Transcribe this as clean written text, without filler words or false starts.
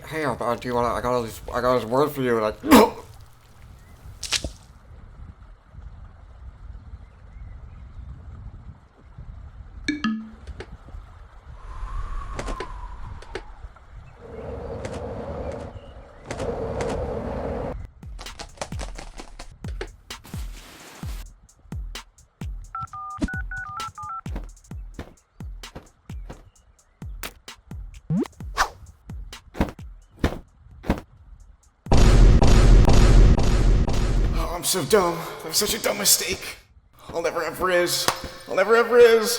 Hey, do you wanna? I got this word for you. Like, oh, I'm so dumb. That was such a dumb mistake. I'll never have Riz. I'll never have Riz.